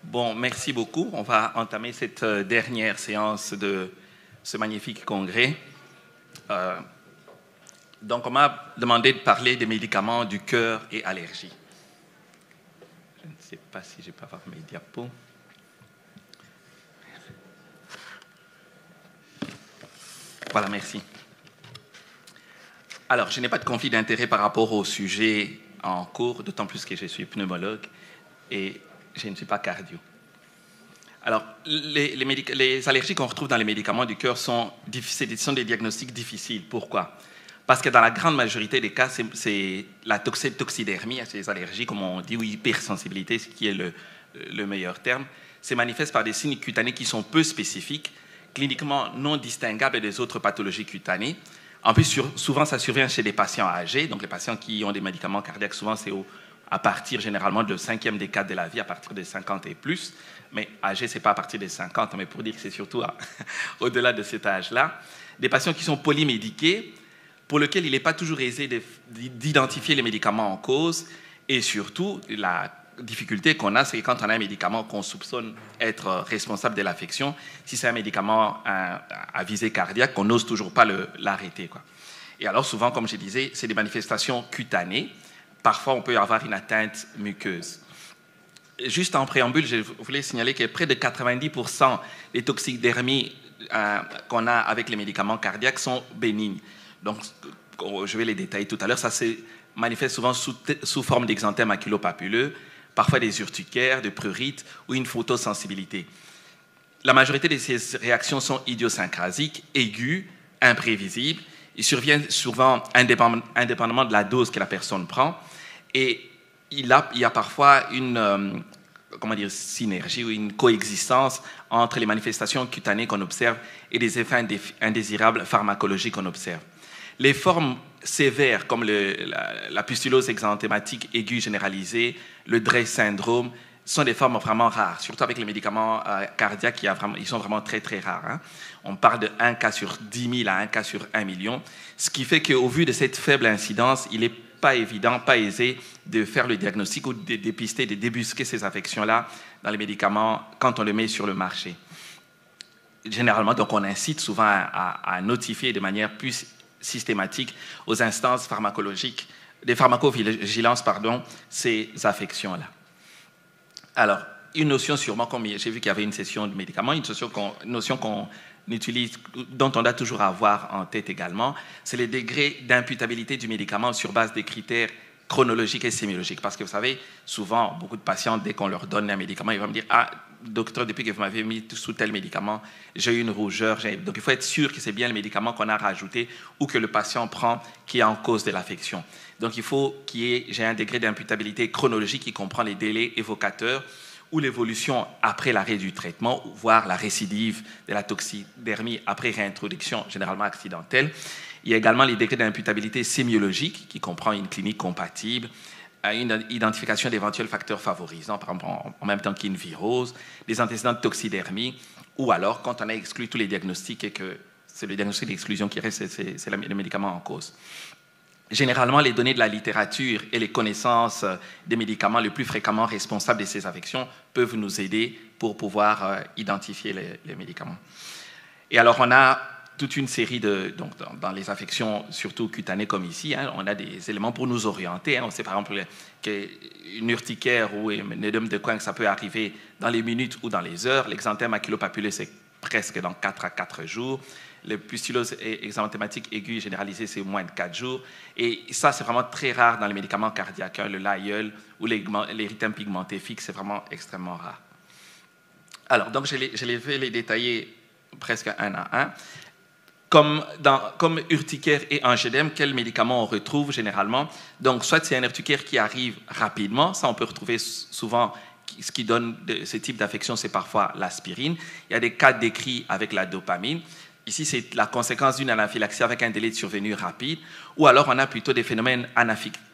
Bon, merci beaucoup. On va entamer cette dernière séance de ce magnifique congrès. Donc, on m'a demandé de parler des médicaments du cœur et allergies. Je ne sais pas si je peux avoir mes diapos. Voilà, merci. Alors, je n'ai pas de conflit d'intérêt par rapport au sujet en cours, d'autant plus que je suis pneumologue et je ne suis pas cardio. Alors, les allergies qu'on retrouve dans les médicaments du cœur sont des diagnostics difficiles. Pourquoi? Parce que dans la grande majorité des cas, c'est la toxidermie, ces allergies, comme on dit, ou hypersensibilité, ce qui est le meilleur terme, se manifeste par des signes cutanés qui sont peu spécifiques, cliniquement non distinguables des autres pathologies cutanées. En plus, souvent, ça survient chez des patients âgés. Donc, les patients qui ont des médicaments cardiaques, souvent, c'est à partir généralement de 5e décade de la vie, à partir de 50 et plus. Mais âgé, ce n'est pas à partir des 50, mais pour dire que c'est surtout au-delà de cet âge-là. Des patients qui sont polymédiqués, pour lesquels il n'est pas toujours aisé d'identifier les médicaments en cause. Et surtout, la difficulté qu'on a, c'est que quand on a un médicament qu'on soupçonne être responsable de l'affection, si c'est un médicament à visée cardiaque, on n'ose toujours pas l'arrêter, quoi. Et alors, souvent, comme je disais, c'est des manifestations cutanées. Parfois, on peut avoir une atteinte muqueuse. Juste en préambule, je voulais signaler que près de 90% des toxidermies qu'on a avec les médicaments cardiaques sont bénignes. Donc, je vais les détailler tout à l'heure. Ça se manifeste souvent sous forme d'exanthème maculopapuleux, parfois des urticaires, de prurites ou une photosensibilité. La majorité de ces réactions sont idiosyncrasiques, aiguës, imprévisibles. Ils surviennent souvent indépendamment de la dose que la personne prend. Et il y a parfois une synergie ou une coexistence entre les manifestations cutanées qu'on observe et des effets indésirables pharmacologiques qu'on observe. Les formes sévères comme la pustulose exanthématique aiguë généralisée, le Drey syndrome, sont des formes vraiment rares, surtout avec les médicaments cardiaques, ils sont vraiment très, très rares. Hein. On parle de 1 cas sur 10 000 à 1 cas sur 1 million, ce qui fait qu'au vu de cette faible incidence, il n'est pas évident, pas aisé de faire le diagnostic ou de dépister, de débusquer ces affections-là dans les médicaments quand on les met sur le marché. Généralement, donc, on incite souvent à notifier de manière plus systématique aux instances pharmacologiques, des pharmacovigilances, ces affections-là. Alors, une notion sûrement, comme j'ai vu qu'il y avait une session de médicaments, une notion qu'on utilise, dont on doit toujours avoir en tête également, c'est le degré d'imputabilité du médicament sur base des critères chronologiques et sémiologiques. Parce que vous savez, souvent, beaucoup de patients, dès qu'on leur donne un médicament, ils vont me dire « Ah, docteur, depuis que vous m'avez mis sous tel médicament, j'ai eu une rougeur. » Donc, il faut être sûr que c'est bien le médicament qu'on a rajouté ou que le patient prend qui est en cause de l'affection. Donc, il faut j'ai un degré d'imputabilité chronologique qui comprend les délais évocateurs ou l'évolution après l'arrêt du traitement, voire la récidive de la toxidermie après réintroduction, généralement accidentelle. Il y a également les degrés d'imputabilité sémiologique, qui comprend une clinique compatible, une identification d'éventuels facteurs favorisants, par exemple en même temps qu'une virose, des antécédents de toxidermie, ou alors quand on a exclu tous les diagnostics et que c'est le diagnostic d'exclusion qui reste, c'est le médicament en cause. Généralement, les données de la littérature et les connaissances des médicaments les plus fréquemment responsables de ces affections peuvent nous aider pour pouvoir identifier les médicaments. Et alors, on a toute une série donc, dans les affections, surtout cutanées comme ici, hein, on a des éléments pour nous orienter. Hein. On sait par exemple qu'une urticaire ou un œdème de Coing, ça peut arriver dans les minutes ou dans les heures. L'exanthème maculopapuleux, c'est presque dans 4 à 4 jours. Le pustulose exanthématique aiguë généralisée, c'est moins de 4 jours. Et ça, c'est vraiment très rare dans les médicaments cardiaques. Hein. Le Lyell ou l'érythème pigmenté fixe, c'est vraiment extrêmement rare. Alors, donc, je vais les détailler presque un à un. Comme urticaire et angioedème, quels médicaments on retrouve généralement? Donc, soit c'est un urticaire qui arrive rapidement, ça on peut retrouver souvent, ce qui donne ce type d'affection, c'est parfois l'aspirine. Il y a des cas décrits avec la dopamine. Ici, c'est la conséquence d'une anaphylaxie avec un délai de survenue rapide, ou alors on a plutôt des phénomènes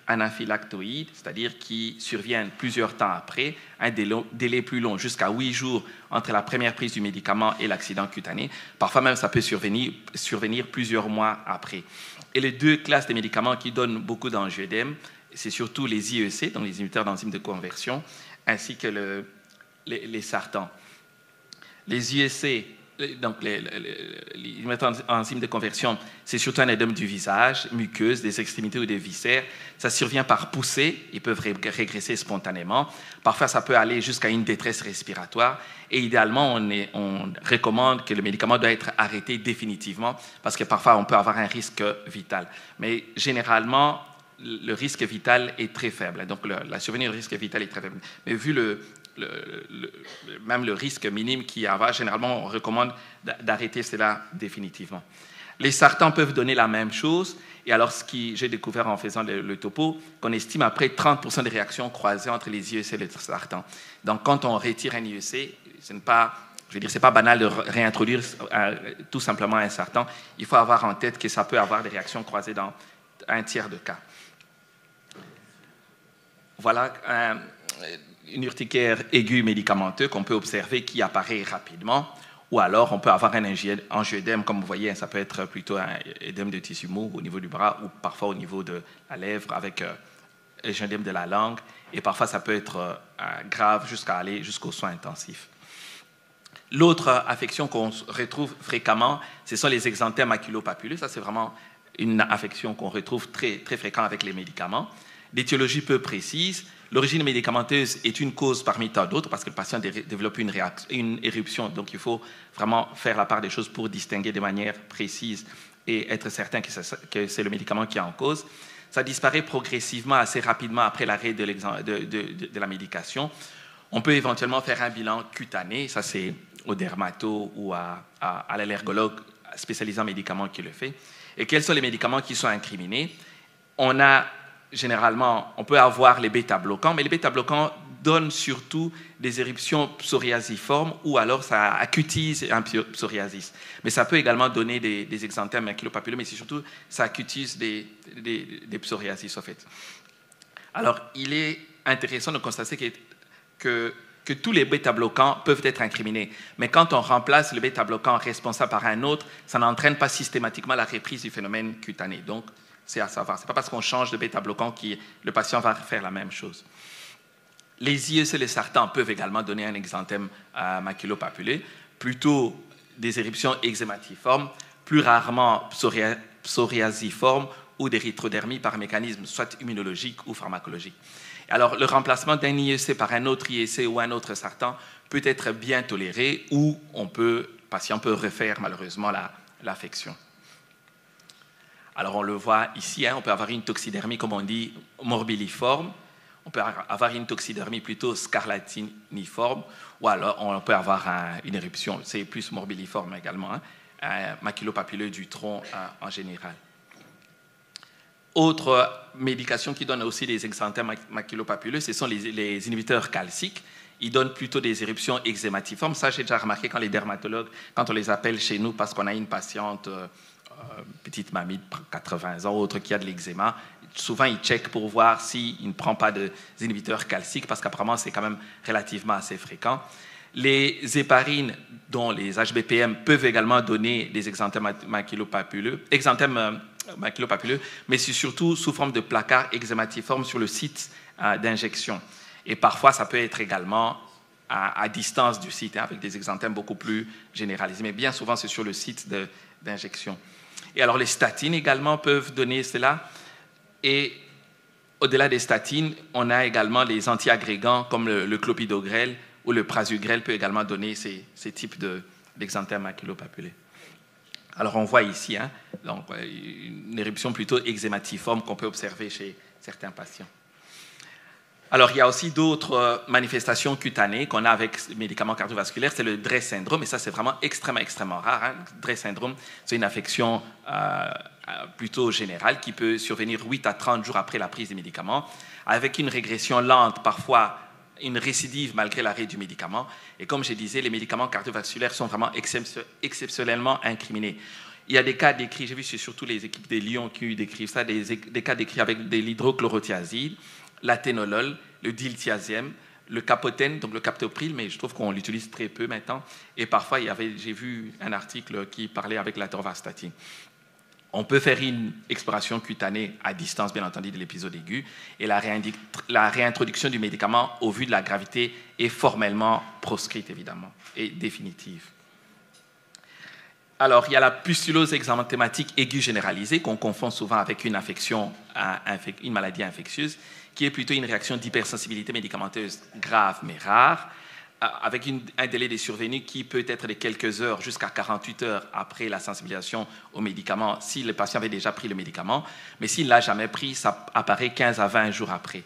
anaphylactoïdes, c'est-à-dire qui surviennent plusieurs temps après, un délai plus long, jusqu'à 8 jours entre la première prise du médicament et l'accident cutané. Parfois même, ça peut survenir plusieurs mois après. Et les deux classes de médicaments qui donnent beaucoup d'angioedème, c'est surtout les IEC, donc les inhibiteurs d'enzymes de conversion, ainsi que les sartans. Les USC, donc les enzymes de conversion, c'est surtout un édème du visage, muqueuse, des extrémités ou des viscères. Ça survient par poussée, ils peuvent régresser spontanément. Parfois, ça peut aller jusqu'à une détresse respiratoire. Et idéalement, on recommande que le médicament doit être arrêté définitivement parce que parfois, on peut avoir un risque vital. Mais généralement, le risque vital est très faible. Donc, la survenue du risque vital est très faible. Mais vu même le risque minime qu'il y a, généralement, on recommande d'arrêter cela définitivement. Les sartans peuvent donner la même chose. Et alors, ce que j'ai découvert en faisant le topo, qu'on estime à près 30% des réactions croisées entre les IEC et les sartans. Donc, quand on retire un IEC, ce n'est pas, je veux dire, c'est pas banal de réintroduire tout simplement un sartan. Il faut avoir en tête que ça peut avoir des réactions croisées dans un tiers de cas. Voilà une urticaire aiguë médicamenteuse qu'on peut observer qui apparaît rapidement, ou alors on peut avoir un angioédème, comme vous voyez, ça peut être plutôt un édème de tissu mou au niveau du bras ou parfois au niveau de la lèvre avec l'angioédème de la langue, et parfois ça peut être grave jusqu'à aller jusqu'aux soins intensifs. L'autre affection qu'on retrouve fréquemment, ce sont les exanthèmes maculopapuleux. Ça, c'est vraiment une affection qu'on retrouve très, très fréquente avec les médicaments. D'étiologie peu précise, l'origine médicamenteuse est une cause parmi tant d'autres parce que le patient développe une éruption. Donc, il faut vraiment faire la part des choses pour distinguer de manière précise et être certain que c'est le médicament qui est en cause. Ça disparaît progressivement, assez rapidement après l'arrêt de la médication. On peut éventuellement faire un bilan cutané, ça c'est au dermato ou à l'allergologue spécialisé en médicaments qui le fait. Et quels sont les médicaments qui sont incriminés? Généralement, on peut avoir les bêta-bloquants, mais les bêta-bloquants donnent surtout des éruptions psoriasiformes ou alors ça acutise un psoriasis. Mais ça peut également donner des exanthèmes maculopapuleux, mais c'est surtout ça acutise des psoriasis, en fait. Alors, il est intéressant de constater que tous les bêta-bloquants peuvent être incriminés. Mais quand on remplace le bêta-bloquant responsable par un autre, ça n'entraîne pas systématiquement la reprise du phénomène cutané. Donc, c'est à savoir. Ce n'est pas parce qu'on change de bêta-bloquant que le patient va faire la même chose. Les IEC et les sartans peuvent également donner un exanthème maculopapuleux, plutôt des éruptions eczématiformes, plus rarement psoriasiformes ou des érythrodermies par mécanisme soit immunologique ou pharmacologique. Alors, le remplacement d'un IEC par un autre IEC ou un autre sartan peut être bien toléré ou le patient peut refaire malheureusement l'affection. Alors, on le voit ici, on peut avoir une toxidermie, comme on dit, morbilliforme. On peut avoir une toxidermie plutôt scarlatiniforme, ou alors on peut avoir une éruption, c'est plus morbilliforme également, maculopapuleux du tronc en général. Autre médication qui donne aussi des exanthèmes maculopapuleux, ce sont les inhibiteurs calciques. Ils donnent plutôt des éruptions eczématiformes. Ça, j'ai déjà remarqué quand les dermatologues, quand on les appelle chez nous parce qu'on a une patiente, petite mamie de 80 ans, autre qui a de l'eczéma, souvent ils checkent pour voir s'il ne prend pas des inhibiteurs calciques parce qu'apparemment c'est quand même relativement assez fréquent. Les héparines, dont les HBPM, peuvent également donner des exanthèmes maculopapuleux, mais c'est surtout sous forme de placards eczématiformes sur le site d'injection. Et parfois, ça peut être également à distance du site, avec des exanthèmes beaucoup plus généralisés. Mais bien souvent, c'est sur le site d'injection. Et alors, les statines également peuvent donner cela. Et au-delà des statines, on a également les antiagrégants comme le clopidogrel ou le prasugrel peut également donner ces types d'exanthèmes maculopapulés. Alors, on voit ici donc, une éruption plutôt eczématiforme qu'on peut observer chez certains patients. Alors, il y a aussi d'autres manifestations cutanées qu'on a avec les médicaments cardiovasculaires. C'est le DRESS syndrome, et ça, c'est vraiment extrêmement rare. Le DRESS syndrome, c'est une affection plutôt générale qui peut survenir 8 à 30 jours après la prise des médicaments, avec une régression lente, parfois une récidive malgré l'arrêt du médicament. Et comme je disais, les médicaments cardiovasculaires sont vraiment exceptionnellement incriminés. Il y a des cas décrits, j'ai vu c'est surtout les équipes des Lyon qui décrivent ça, des cas décrits avec de l'hydrochlorothiazide, l'aténolol, le diltiazem, le capotène, donc le captopril, mais je trouve qu'on l'utilise très peu maintenant. Et parfois, j'ai vu un article qui parlait avec l'atorvastatin. On peut faire une exploration cutanée à distance, bien entendu, de l'épisode aigu, et la réintroduction du médicament au vu de la gravité est formellement proscrite, évidemment, et définitive. Alors, il y a la pustulose exanthématique aiguë généralisée, qu'on confond souvent avec une une maladie infectieuse, qui est plutôt une réaction d'hypersensibilité médicamenteuse grave mais rare, avec un délai de survenue qui peut être de quelques heures jusqu'à 48 heures après la sensibilisation au médicament, si le patient avait déjà pris le médicament, mais s'il ne l'a jamais pris, ça apparaît 15 à 20 jours après.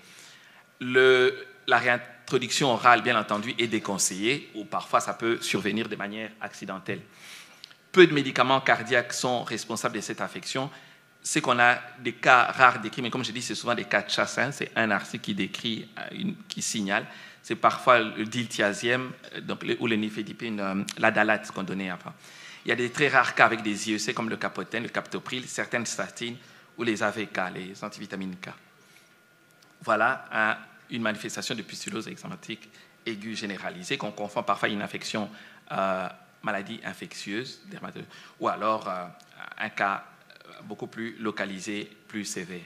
La réintroduction orale, bien entendu, est déconseillée, ou parfois ça peut survenir de manière accidentelle. Peu de médicaments cardiaques sont responsables de cette affection. C'est qu'on a des cas rares décrits, mais comme je dis, c'est souvent des cas de chasse. C'est un article qui décrit, qui signale. C'est parfois le diltiazème ou le nifedipine, la dalate qu'on donnait avant. Il y a des très rares cas avec des IEC comme le capotène, le captopril, certaines statines ou les AVK, les antivitamines K. Voilà une manifestation de pustulose exanthématique aiguë généralisée qu'on confond parfois à une infection, maladie infectieuse, ou alors un cas beaucoup plus localisé, plus sévère.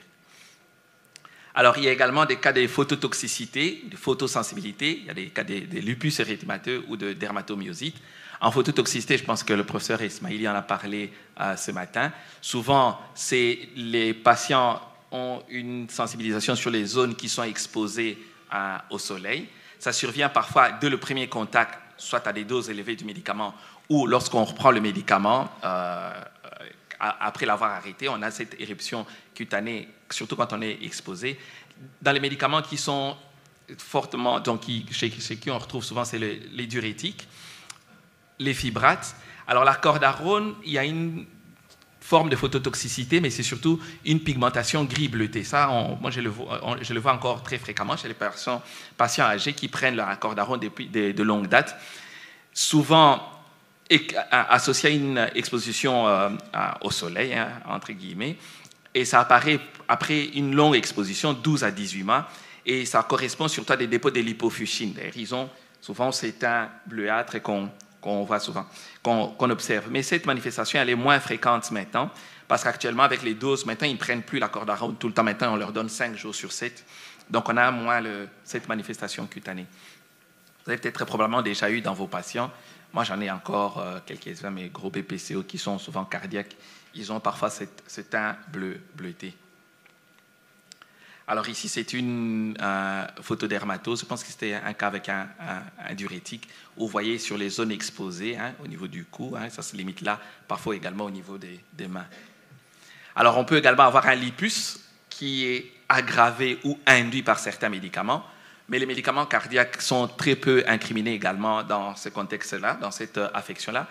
Alors, il y a également des cas de phototoxicité, de photosensibilité. Il y a des cas de lupus érythémateux ou de dermatomyosite. En phototoxicité, je pense que le professeur Ismaili en a parlé ce matin. Souvent, les patients ont une sensibilisation sur les zones qui sont exposées au soleil. Ça survient parfois dès le premier contact, soit à des doses élevées du médicament, ou lorsqu'on reprend le médicament, après l'avoir arrêté, on a cette éruption cutanée, surtout quand on est exposé. Dans les médicaments qui sont fortement, donc chez qui on retrouve souvent, c'est les diurétiques, les fibrates. Alors la cordarone, il y a une forme de phototoxicité, mais c'est surtout une pigmentation gris-bleutée. Ça, moi, je le vois encore très fréquemment chez les patients âgés qui prennent leur cordarone depuis de longue date. Souvent associé à une exposition au soleil, entre guillemets, et ça apparaît après une longue exposition, 12 à 18 mois, et ça correspond surtout à des dépôts de lipofuscine. D'ailleurs, ils ont souvent cet teint bleuâtre qu'on voit souvent, qu'on observe. Mais cette manifestation, elle est moins fréquente maintenant, parce qu'actuellement, avec les doses, maintenant, ils ne prennent plus la cordarone tout le temps. Maintenant, on leur donne 5 jours sur 7. Donc, on a moins cette manifestation cutanée. Vous avez peut-être probablement déjà eu dans vos patients. Moi, j'en ai encore quelques-uns, mes gros BPCO qui sont souvent cardiaques. Ils ont parfois ce teint bleuté. Alors ici, c'est une photodermatose. Je pense que c'était un cas avec un diurétique. Où vous voyez sur les zones exposées, au niveau du cou, ça se limite là, parfois également au niveau des mains. Alors, on peut également avoir un lupus qui est aggravé ou induit par certains médicaments. Mais les médicaments cardiaques sont très peu incriminés également dans ce contexte-là, dans cette affection-là.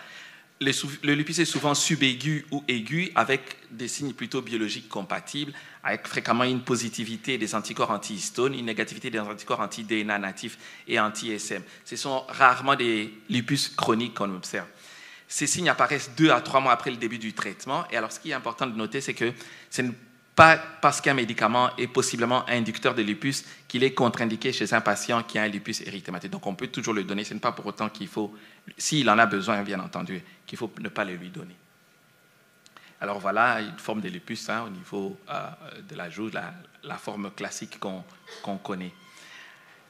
Le lupus est souvent subaigu ou aigu avec des signes plutôt biologiques compatibles, avec fréquemment une positivité des anticorps anti-histone, une négativité des anticorps anti-DNA natifs et anti-SM. Ce sont rarement des lupus chroniques qu'on observe. Ces signes apparaissent 2 à 3 mois après le début du traitement. Et alors, ce qui est important de noter, c'est que ce n'est pas parce qu'un médicament est possiblement inducteur de lupus qu'il est contre-indiqué chez un patient qui a un lupus érythémateux. Donc, on peut toujours le donner. Ce n'est pas pour autant qu'il faut, s'il en a besoin, bien entendu, qu'il faut ne pas le lui donner. Alors, voilà une forme de lupus au niveau de la joue, la forme classique qu'on connaît.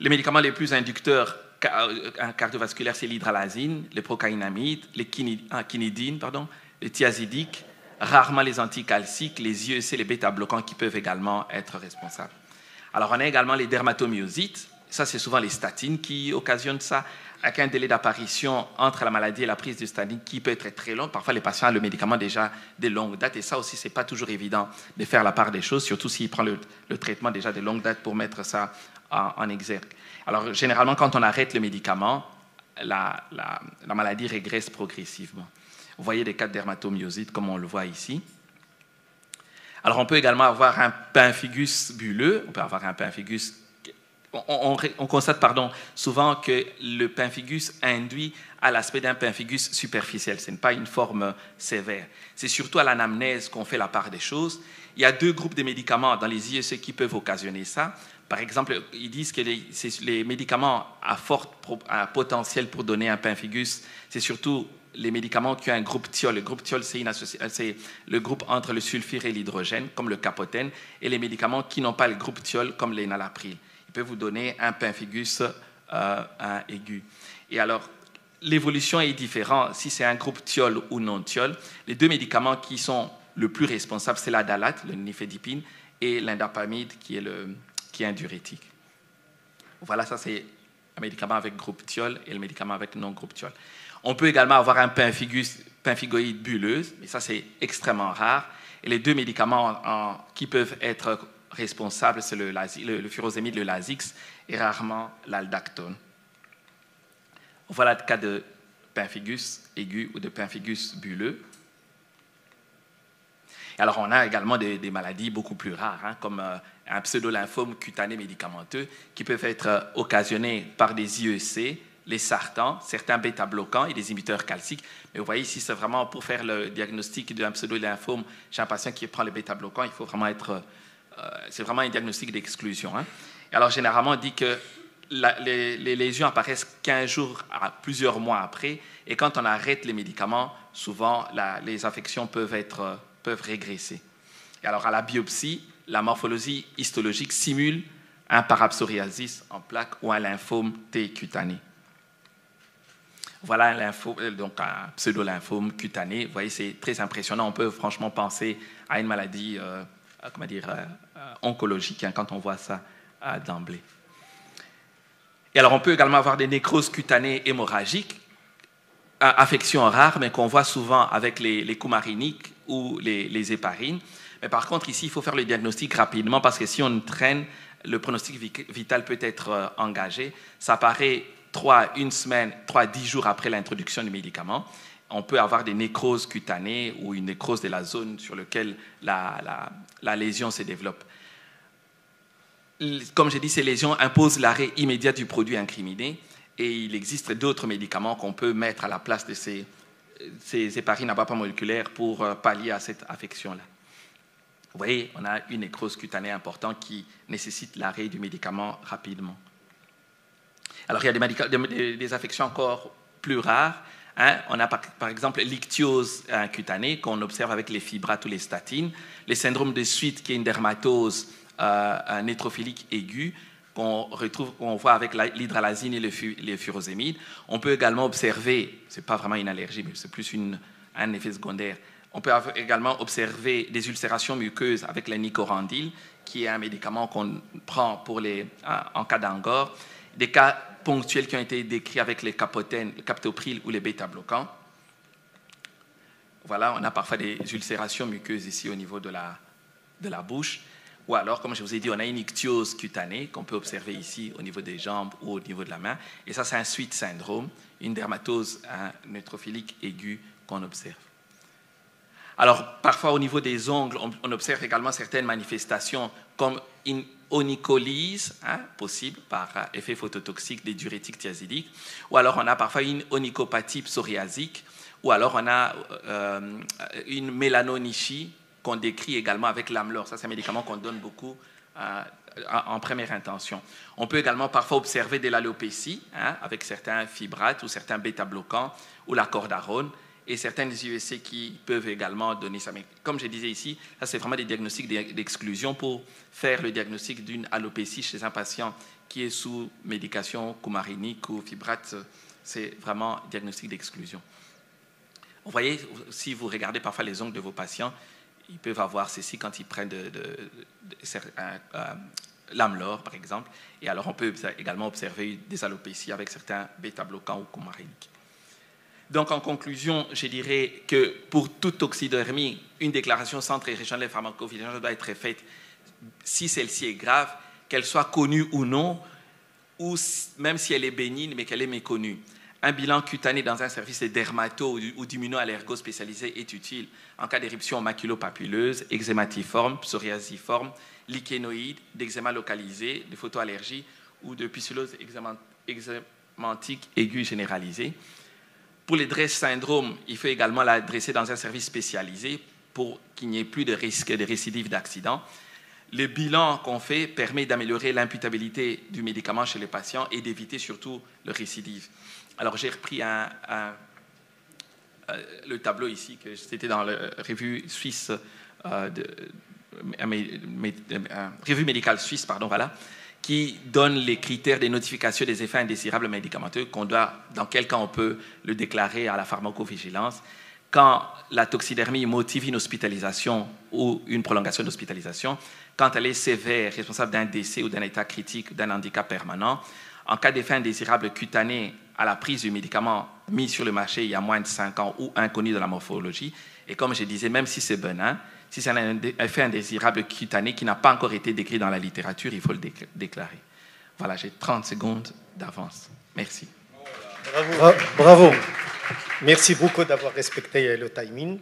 Les médicaments les plus inducteurs cardiovasculaires, c'est l'hydralazine, le procaïnamide, les quinidine, les thiazidiques, rarement les anticalciques, les IEC, les bêta-bloquants qui peuvent également être responsables. Alors, on a également les dermatomyosites. Ça, c'est souvent les statines qui occasionnent ça, avec un délai d'apparition entre la maladie et la prise de statine qui peut être très long. Parfois, les patients ont le médicament déjà de longue date. Et ça aussi, ce n'est pas toujours évident de faire la part des choses, surtout s'il prend le traitement déjà de longue date pour mettre ça en exergue. Alors, généralement, quand on arrête le médicament, la maladie régresse progressivement. Vous voyez des cas de dermatomyosite comme on le voit ici. Alors, on peut également avoir un pemphigus bulleux. On peut avoir un pemphigus. On constate souvent que le pemphigus induit à l'aspect d'un pemphigus superficiel. Ce n'est pas une forme sévère. C'est surtout à l'anamnèse qu'on fait la part des choses. Il y a 2 groupes de médicaments dans les IEC qui peuvent occasionner ça. Par exemple, ils disent que les médicaments à fort potentiel pour donner un pemphigus, c'est surtout les médicaments qui ont un groupe thiol. Le groupe thiol, c'est le groupe entre le sulfure et l'hydrogène, comme le capotène, et les médicaments qui n'ont pas le groupe thiol, comme l'énalapril. Il peut vous donner un pemphigus aigu. Et alors, l'évolution est différente si c'est un groupe thiol ou non thiol. Les deux médicaments qui sont le plus responsables, c'est l'adalate, le nifedipine, et l'indapamide, qui est un diurétique. Voilà, ça c'est un médicament avec groupe thiol et le médicament avec non-groupe thiol. On peut également avoir un pemphigoïde bulleuse, mais ça c'est extrêmement rare. Et les deux médicaments qui peuvent être responsables, c'est le furosémide, le Lasix, et rarement l'aldactone. Voilà le cas de pemphigus aigu ou de pemphigus bulleux. Et alors, on a également des maladies beaucoup plus rares, comme un pseudolymphome cutané médicamenteux qui peuvent être occasionnés par des IEC, les sartans, certains bêta-bloquants et des inhibiteurs calciques. Mais vous voyez ici, c'est vraiment pour faire le diagnostic d'un pseudolymphome chez un patient qui prend les bêta-bloquants, il faut vraiment c'est vraiment un diagnostic d'exclusion. Et alors, généralement, on dit que les lésions apparaissent 15 jours à plusieurs mois après, et quand on arrête les médicaments, souvent, les affections peuvent régresser. Et alors, à la biopsie, la morphologie histologique simule un parapsoriasis en plaques ou un lymphome T cutané. Voilà donc un pseudo-lymphome cutané. Vous voyez, c'est très impressionnant. On peut franchement penser à une maladie oncologique quand on voit ça d'emblée. Et alors, on peut également avoir des nécroses cutanées hémorragiques, affections rares, mais qu'on voit souvent avec les coumariniques ou les héparines. Mais par contre, ici, il faut faire le diagnostic rapidement parce que si on traîne, le pronostic vital peut être engagé. Ça apparaît 10 jours après l'introduction du médicament. On peut avoir des nécroses cutanées ou une nécrose de la zone sur laquelle la lésion se développe. Comme j'ai dit, ces lésions imposent l'arrêt immédiat du produit incriminé et il existe d'autres médicaments qu'on peut mettre à la place de ces héparines à bas poids moléculaire pour pallier à cette affection-là. Vous voyez, on a une nécrose cutanée importante qui nécessite l'arrêt du médicament rapidement. Alors, il y a des affections encore plus rares. On a par exemple l'ichthyose cutanée qu'on observe avec les fibrates ou les statines, les syndromes de Sweet qui est une dermatose nétrophilique aiguë qu'on voit avec l'hydralazine et le furosémide. On peut également observer, ce n'est pas vraiment une allergie, mais c'est plus un effet secondaire. On peut également observer des ulcérations muqueuses avec la nicorandil, qui est un médicament qu'on prend en cas d'angor. Des cas ponctuels qui ont été décrits avec les capotènes, le captopril ou les bêta-bloquants. Voilà, on a parfois des ulcérations muqueuses ici au niveau de la bouche. Ou alors, comme je vous ai dit, on a une ichthyose cutanée qu'on peut observer ici au niveau des jambes ou au niveau de la main. Et ça, c'est un Sweet syndrome, une dermatose neutrophilique aiguë qu'on observe. Alors, parfois, au niveau des ongles, on observe également certaines manifestations comme une onycholyse, possible par effet phototoxique des diurétiques thiazidiques, ou alors on a parfois une onychopathie psoriasique, ou alors on a une mélanonychie qu'on décrit également avec l'Amlor. Ça, c'est un médicament qu'on donne beaucoup en première intention. On peut également parfois observer de l'alopécie avec certains fibrates ou certains bêta-bloquants ou la cordarone et certaines IEC qui peuvent également donner ça. Mais comme je disais ici, ça, c'est vraiment des diagnostics d'exclusion pour faire le diagnostic d'une alopécie chez un patient qui est sous médication coumarinique ou fibrate. C'est vraiment diagnostic d'exclusion. Vous voyez, si vous regardez parfois les ongles de vos patients, ils peuvent avoir ceci quand ils prennent l'Amlor, par exemple. Et alors, on peut également observer des alopécies avec certains bêta-bloquants ou coumariniques. Donc, en conclusion, je dirais que pour toute toxidermie, une déclaration centre et régionale de pharmacovigilance doit être faite si celle-ci est grave, qu'elle soit connue ou non, ou même si elle est bénigne, mais qu'elle est méconnue. Un bilan cutané dans un service de dermato ou d'immuno-allergo spécialisé est utile en cas d'éruption maculopapuleuse, eczématiforme, psoriasiforme, lichénoïde, d'eczéma localisé, de photoallergie ou de pucellose eczématique aiguë généralisée. Pour les DRESS syndrome, il faut également la dresser dans un service spécialisé pour qu'il n'y ait plus de risque de récidive d'accident. Le bilan qu'on fait permet d'améliorer l'imputabilité du médicament chez les patients et d'éviter surtout le récidive. Alors, j'ai repris le tableau ici, que c'était dans la revue suisse, revue médicale suisse, pardon, voilà, qui donne les critères des notifications des effets indésirables médicamenteux, dans quel cas on peut le déclarer à la pharmacovigilance, quand la toxidermie motive une hospitalisation ou une prolongation d'hospitalisation, quand elle est sévère, responsable d'un décès ou d'un état critique, d'un handicap permanent, en cas d'effet indésirable cutané à la prise du médicament mis sur le marché il y a moins de 5 ans ou inconnu de la morphologie, et comme je disais, même si c'est bénin, si c'est un effet indésirable cutané qui n'a pas encore été décrit dans la littérature, il faut le déclarer. Voilà, j'ai 30 secondes d'avance. Merci. Bravo. Merci beaucoup d'avoir respecté le timing.